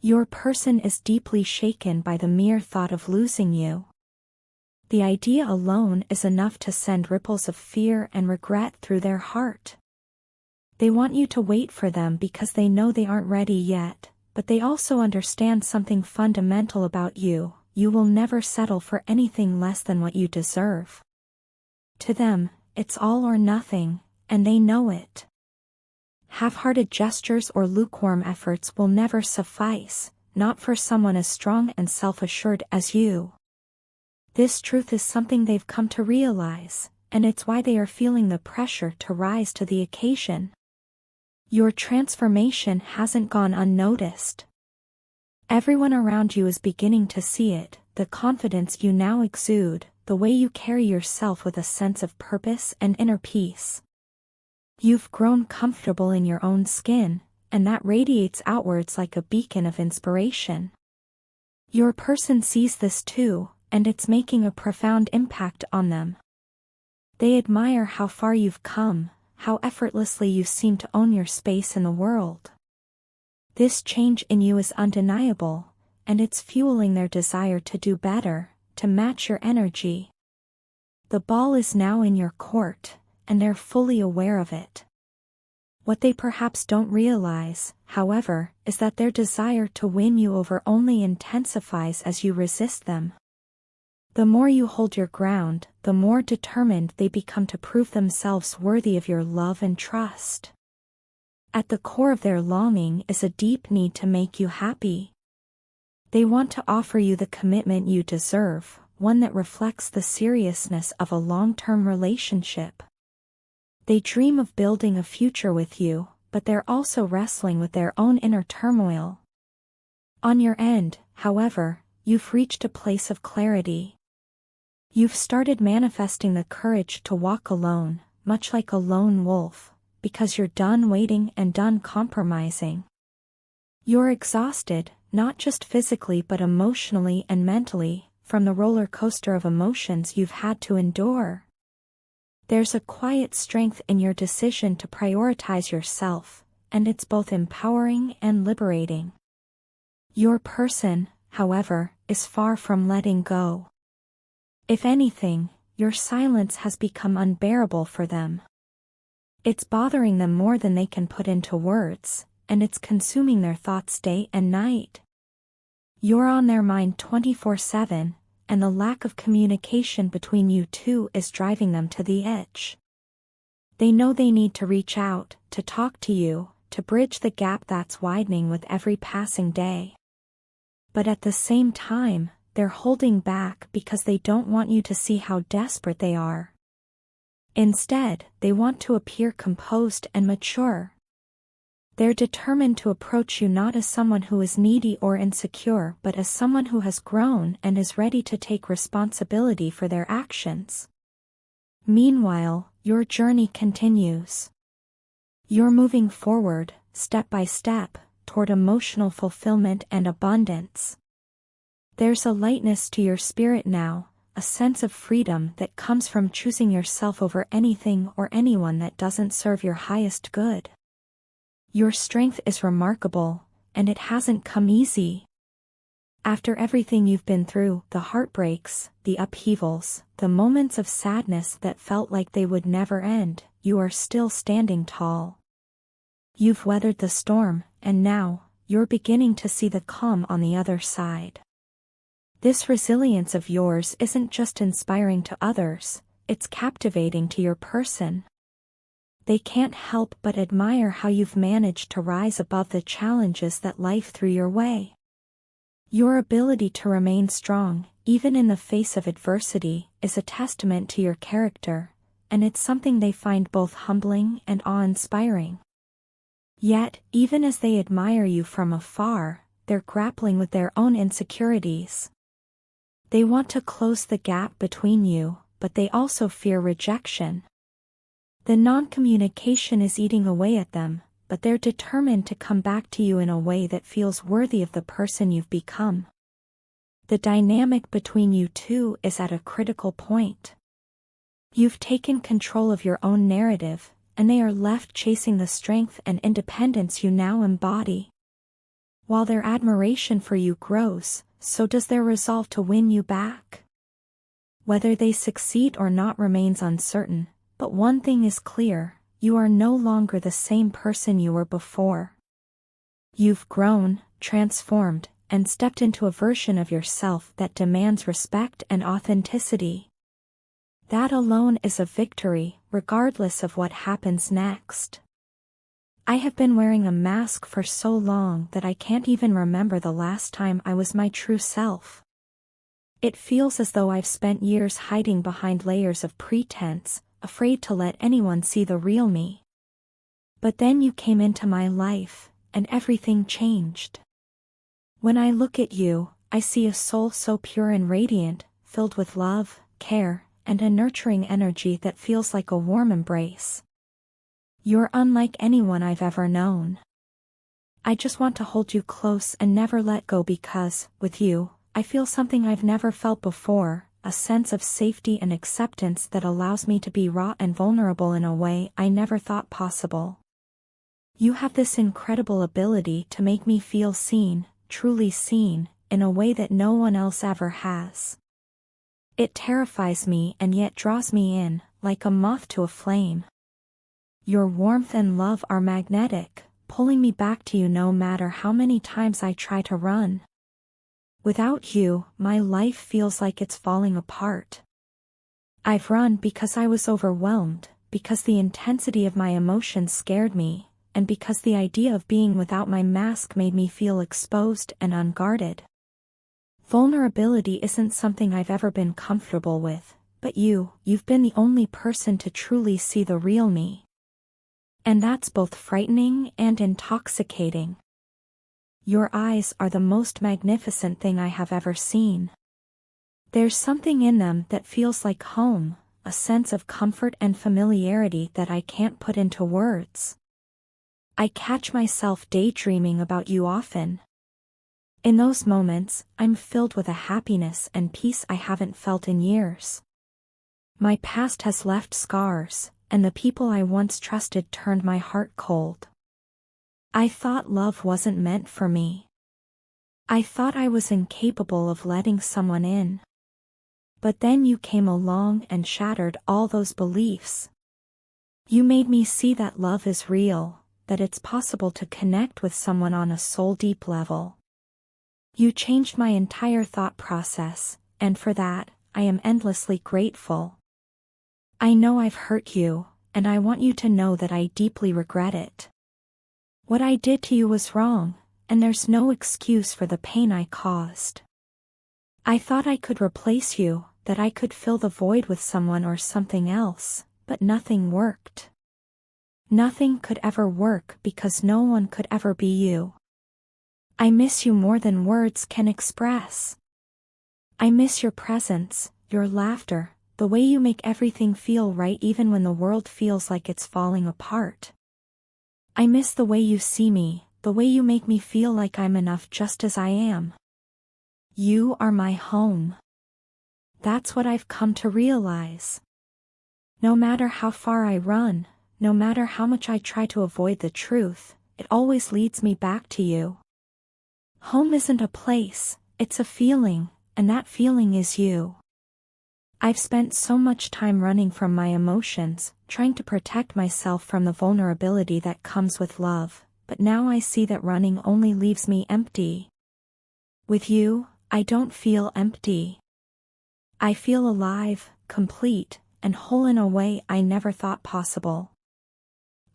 Your person is deeply shaken by the mere thought of losing you. The idea alone is enough to send ripples of fear and regret through their heart. They want you to wait for them because they know they aren't ready yet, but they also understand something fundamental about you: you will never settle for anything less than what you deserve. To them, it's all or nothing, and they know it. Half-hearted gestures or lukewarm efforts will never suffice, not for someone as strong and self-assured as you. This truth is something they've come to realize, and it's why they are feeling the pressure to rise to the occasion. Your transformation hasn't gone unnoticed. Everyone around you is beginning to see it: the confidence you now exude, the way you carry yourself with a sense of purpose and inner peace. You've grown comfortable in your own skin, and that radiates outwards like a beacon of inspiration. Your person sees this too, and it's making a profound impact on them. They admire how far you've come, how effortlessly you seem to own your space in the world. This change in you is undeniable, and it's fueling their desire to do better, to match your energy. The ball is now in your court, and they're fully aware of it. What they perhaps don't realize, however, is that their desire to win you over only intensifies as you resist them. The more you hold your ground, the more determined they become to prove themselves worthy of your love and trust. At the core of their longing is a deep need to make you happy. They want to offer you the commitment you deserve, one that reflects the seriousness of a long-term relationship. They dream of building a future with you, but they're also wrestling with their own inner turmoil. On your end, however, you've reached a place of clarity. You've started manifesting the courage to walk alone, much like a lone wolf, because you're done waiting and done compromising. You're exhausted, not just physically but emotionally and mentally, from the roller coaster of emotions you've had to endure. There's a quiet strength in your decision to prioritize yourself, and it's both empowering and liberating. Your person, however, is far from letting go. If anything, your silence has become unbearable for them. It's bothering them more than they can put into words, and it's consuming their thoughts day and night. You're on their mind 24/7, and the lack of communication between you two is driving them to the edge. They know they need to reach out, to talk to you, to bridge the gap that's widening with every passing day. But at the same time, they're holding back because they don't want you to see how desperate they are. Instead, they want to appear composed and mature. They're determined to approach you not as someone who is needy or insecure but as someone who has grown and is ready to take responsibility for their actions. Meanwhile, your journey continues. You're moving forward, step by step, toward emotional fulfillment and abundance. There's a lightness to your spirit now, a sense of freedom that comes from choosing yourself over anything or anyone that doesn't serve your highest good. Your strength is remarkable, and it hasn't come easy. After everything you've been through, the heartbreaks, the upheavals, the moments of sadness that felt like they would never end, you are still standing tall. You've weathered the storm, and now, you're beginning to see the calm on the other side. This resilience of yours isn't just inspiring to others, it's captivating to your person. They can't help but admire how you've managed to rise above the challenges that life threw your way. Your ability to remain strong, even in the face of adversity, is a testament to your character, and it's something they find both humbling and awe-inspiring. Yet, even as they admire you from afar, they're grappling with their own insecurities. They want to close the gap between you, but they also fear rejection. The non-communication is eating away at them, but they're determined to come back to you in a way that feels worthy of the person you've become. The dynamic between you two is at a critical point. You've taken control of your own narrative, and they are left chasing the strength and independence you now embody. While their admiration for you grows, so does their resolve to win you back. Whether they succeed or not remains uncertain, but one thing is clear: you are no longer the same person you were before. You've grown, transformed, and stepped into a version of yourself that demands respect and authenticity. That alone is a victory, regardless of what happens next. I have been wearing a mask for so long that I can't even remember the last time I was my true self. It feels as though I've spent years hiding behind layers of pretense, afraid to let anyone see the real me. But then you came into my life, and everything changed. When I look at you, I see a soul so pure and radiant, filled with love, care, and a nurturing energy that feels like a warm embrace. You're unlike anyone I've ever known. I just want to hold you close and never let go because, with you, I feel something I've never felt before, a sense of safety and acceptance that allows me to be raw and vulnerable in a way I never thought possible. You have this incredible ability to make me feel seen, truly seen, in a way that no one else ever has. It terrifies me and yet draws me in, like a moth to a flame. Your warmth and love are magnetic, pulling me back to you no matter how many times I try to run. Without you, my life feels like it's falling apart. I've run because I was overwhelmed, because the intensity of my emotions scared me, and because the idea of being without my mask made me feel exposed and unguarded. Vulnerability isn't something I've ever been comfortable with, but you've been the only person to truly see the real me. And that's both frightening and intoxicating. Your eyes are the most magnificent thing I have ever seen. There's something in them that feels like home, a sense of comfort and familiarity that I can't put into words. I catch myself daydreaming about you often. In those moments, I'm filled with a happiness and peace I haven't felt in years. My past has left scars, and the people I once trusted turned my heart cold. I thought love wasn't meant for me. I thought I was incapable of letting someone in. But then you came along and shattered all those beliefs. You made me see that love is real, that it's possible to connect with someone on a soul-deep level. You changed my entire thought process, and for that, I am endlessly grateful. I know I've hurt you, and I want you to know that I deeply regret it. What I did to you was wrong, and there's no excuse for the pain I caused. I thought I could replace you, that I could fill the void with someone or something else, but nothing worked. Nothing could ever work because no one could ever be you. I miss you more than words can express. I miss your presence, your laughter, the way you make everything feel right even when the world feels like it's falling apart. I miss the way you see me, the way you make me feel like I'm enough just as I am. You are my home. That's what I've come to realize. No matter how far I run, no matter how much I try to avoid the truth, it always leads me back to you. Home isn't a place, it's a feeling, and that feeling is you. I've spent so much time running from my emotions, trying to protect myself from the vulnerability that comes with love, but now I see that running only leaves me empty. With you, I don't feel empty. I feel alive, complete, and whole in a way I never thought possible.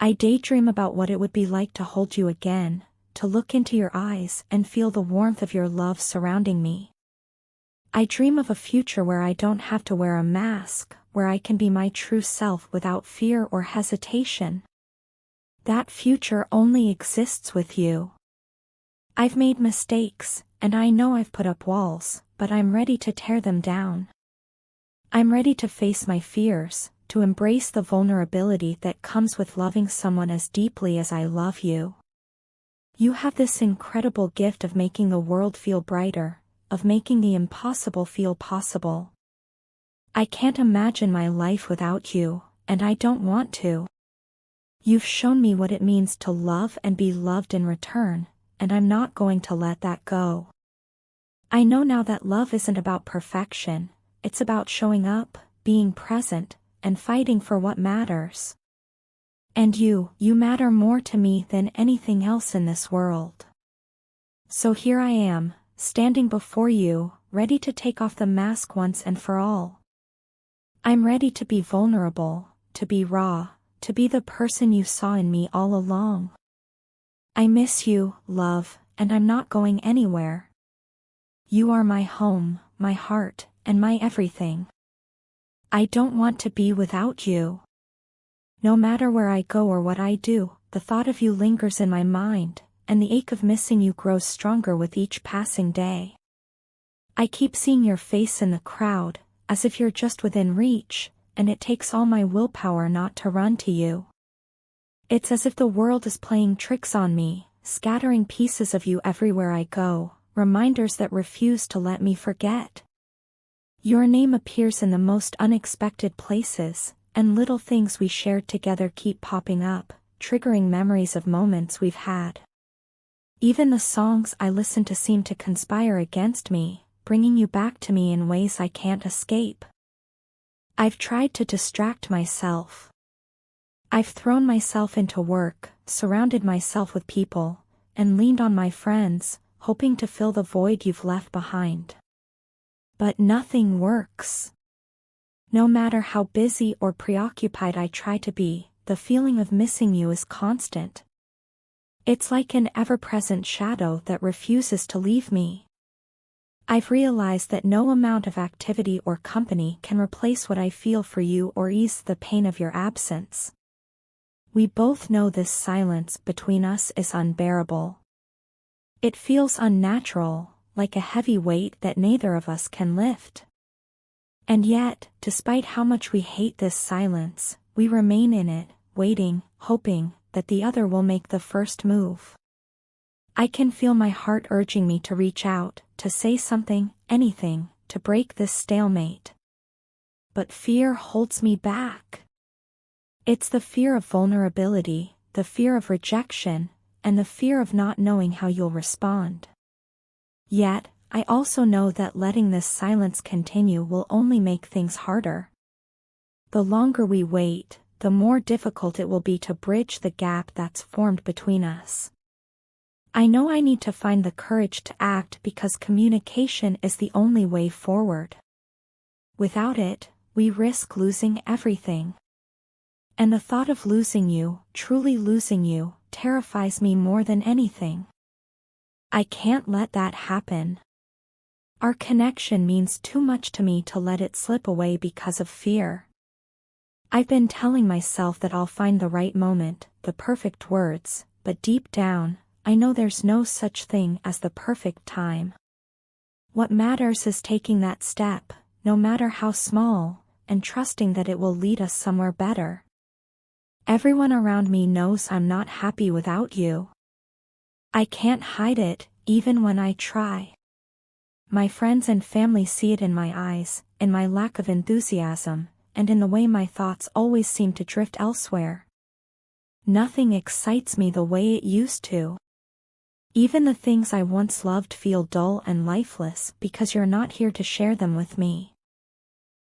I daydream about what it would be like to hold you again, to look into your eyes and feel the warmth of your love surrounding me. I dream of a future where I don't have to wear a mask, where I can be my true self without fear or hesitation. That future only exists with you. I've made mistakes, and I know I've put up walls, but I'm ready to tear them down. I'm ready to face my fears, to embrace the vulnerability that comes with loving someone as deeply as I love you. You have this incredible gift of making the world feel brighter, of making the impossible feel possible. I can't imagine my life without you, and I don't want to. You've shown me what it means to love and be loved in return, and I'm not going to let that go. I know now that love isn't about perfection, it's about showing up, being present, and fighting for what matters. And you matter more to me than anything else in this world. So here I am, standing before you, ready to take off the mask once and for all. I'm ready to be vulnerable, to be raw, to be the person you saw in me all along. I miss you, love, and I'm not going anywhere. You are my home, my heart, and my everything. I don't want to be without you. No matter where I go or what I do, the thought of you lingers in my mind, and the ache of missing you grows stronger with each passing day. I keep seeing your face in the crowd, as if you're just within reach, and it takes all my willpower not to run to you. It's as if the world is playing tricks on me, scattering pieces of you everywhere I go, reminders that refuse to let me forget. Your name appears in the most unexpected places, and little things we shared together keep popping up, triggering memories of moments we've had. Even the songs I listen to seem to conspire against me, bringing you back to me in ways I can't escape. I've tried to distract myself. I've thrown myself into work, surrounded myself with people, and leaned on my friends, hoping to fill the void you've left behind. But nothing works. No matter how busy or preoccupied I try to be, the feeling of missing you is constant. It's like an ever-present shadow that refuses to leave me. I've realized that no amount of activity or company can replace what I feel for you or ease the pain of your absence. We both know this silence between us is unbearable. It feels unnatural, like a heavy weight that neither of us can lift. And yet, despite how much we hate this silence, we remain in it, waiting, hoping that the other will make the first move. I can feel my heart urging me to reach out, to say something, anything, to break this stalemate. But fear holds me back. It's the fear of vulnerability, the fear of rejection, and the fear of not knowing how you'll respond. Yet, I also know that letting this silence continue will only make things harder. The longer we wait, the more difficult it will be to bridge the gap that's formed between us. I know I need to find the courage to act because communication is the only way forward. Without it, we risk losing everything. And the thought of losing you, truly losing you, terrifies me more than anything. I can't let that happen. Our connection means too much to me to let it slip away because of fear. I've been telling myself that I'll find the right moment, the perfect words, but deep down, I know there's no such thing as the perfect time. What matters is taking that step, no matter how small, and trusting that it will lead us somewhere better. Everyone around me knows I'm not happy without you. I can't hide it, even when I try. My friends and family see it in my eyes, in my lack of enthusiasm, and in the way my thoughts always seem to drift elsewhere. Nothing excites me the way it used to. Even the things I once loved feel dull and lifeless because you're not here to share them with me.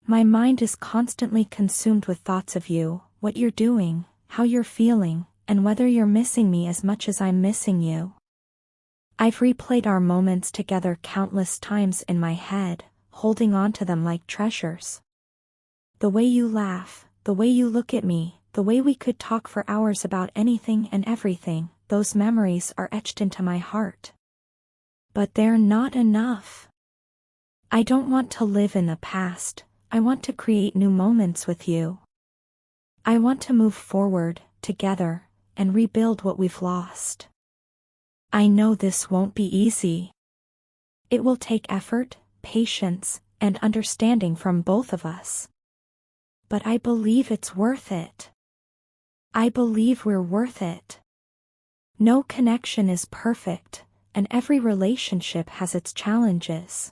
My mind is constantly consumed with thoughts of you, what you're doing, how you're feeling, and whether you're missing me as much as I'm missing you. I've replayed our moments together countless times in my head, holding on to them like treasures. The way you laugh, the way you look at me, the way we could talk for hours about anything and everything, those memories are etched into my heart. But they're not enough. I don't want to live in the past, I want to create new moments with you. I want to move forward, together, and rebuild what we've lost. I know this won't be easy. It will take effort, patience, and understanding from both of us. But I believe it's worth it. I believe we're worth it. No connection is perfect, and every relationship has its challenges.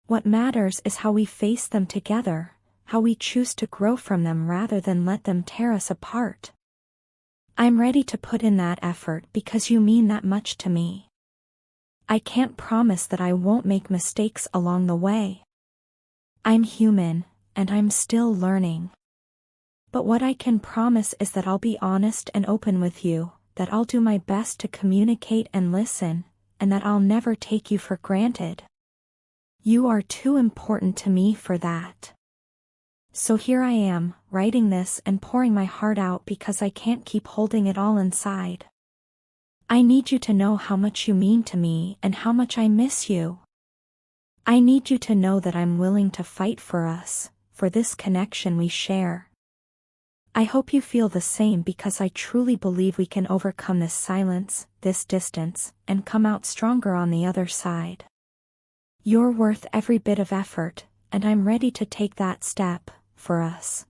What matters is how we face them together, how we choose to grow from them rather than let them tear us apart. I'm ready to put in that effort because you mean that much to me. I can't promise that I won't make mistakes along the way. I'm human, and I'm still learning. But what I can promise is that I'll be honest and open with you, that I'll do my best to communicate and listen, and that I'll never take you for granted. You are too important to me for that. So here I am, writing this and pouring my heart out because I can't keep holding it all inside. I need you to know how much you mean to me and how much I miss you. I need you to know that I'm willing to fight for us, for this connection we share. I hope you feel the same because I truly believe we can overcome this silence, this distance, and come out stronger on the other side. You're worth every bit of effort, and I'm ready to take that step, for us.